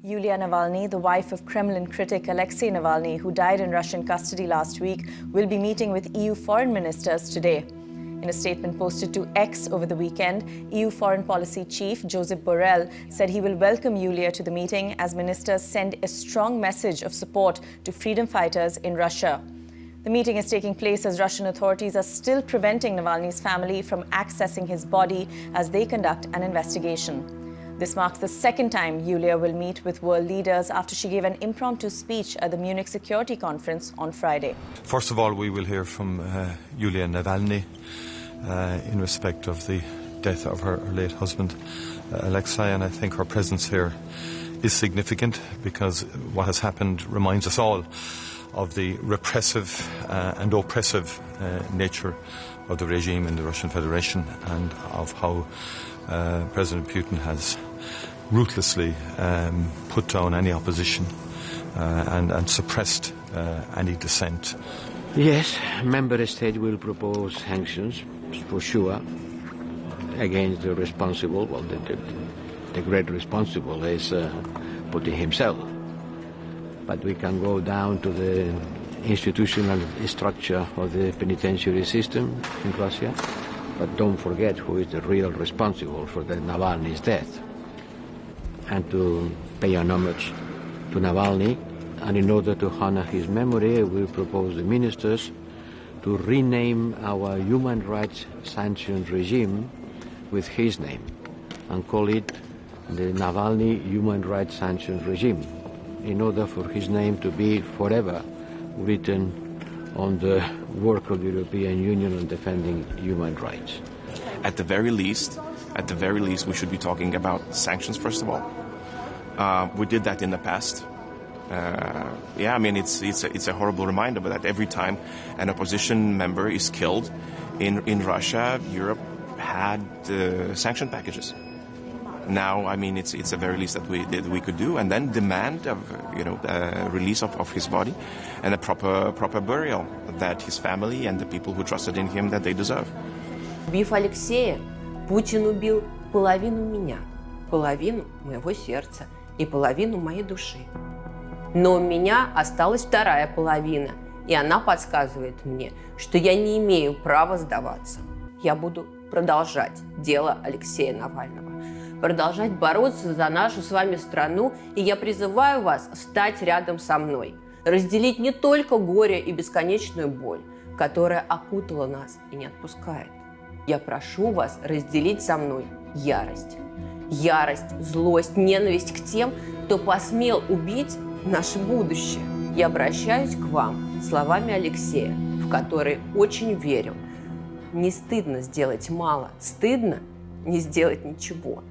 Yulia Navalny, the wife of Kremlin critic Alexei Navalny, who died in Russian custody last week, will be meeting with EU foreign ministers today. In a statement posted to X over the weekend, EU Foreign Policy Chief Josep Borrell said he will welcome Yulia to the meeting as ministers send a strong message of support to freedom fighters in Russia. The meeting is taking place as Russian authorities are still preventing Navalny's family from accessing his body as they conduct an investigation. This marks the second time Yulia will meet with world leaders after she gave an impromptu speech at the Munich Security Conference on Friday. First of all, we will hear from Yulia Navalny in respect of the death of her late husband, Alexei, and I think her presence here is significant because what has happened reminds us all of the repressive and oppressive nature of the regime in the Russian Federation and of how President Putin has ruthlessly put down any opposition and suppressed any dissent. Yes, member state will propose sanctions, for sure, against the responsible. Well, the great responsible is Putin himself. But we can go down to the institutional structure of the penitentiary system in Russia. But don't forget who is the real responsible for the Navalny's death. And to pay an homage to Navalny, and in order to honor his memory, we propose the ministers to rename our human rights sanctions regime with his name and call it the Navalny Human Rights Sanctions Regime, in order for his name to be forever written on the work of the European Union on defending human rights. At the very least, we should be talking about sanctions, first of all. We did that in the past. It's a horrible reminder, but that every time an opposition member is killed in Russia, Europe had sanction packages. Now, it's the very least that we could do, and then demand of release of his body and a proper burial that his family and the people who trusted in him that they deserve. Убив Алексея, Путин убил половину меня, половину моего сердца и половину моей души. Но у меня осталась вторая половина, и она подсказывает мне, что я не имею права сдаваться. Я буду продолжать дело Алексея Навального, продолжать бороться за нашу с вами страну, и я призываю вас встать рядом со мной, разделить не только горе и бесконечную боль, которая окутала нас и не отпускает. Я прошу вас разделить со мной ярость. Ярость, злость, ненависть к тем, кто посмел убить наше будущее. Я обращаюсь к вам словами Алексея, в которые очень верю. Не стыдно сделать мало, стыдно не сделать ничего.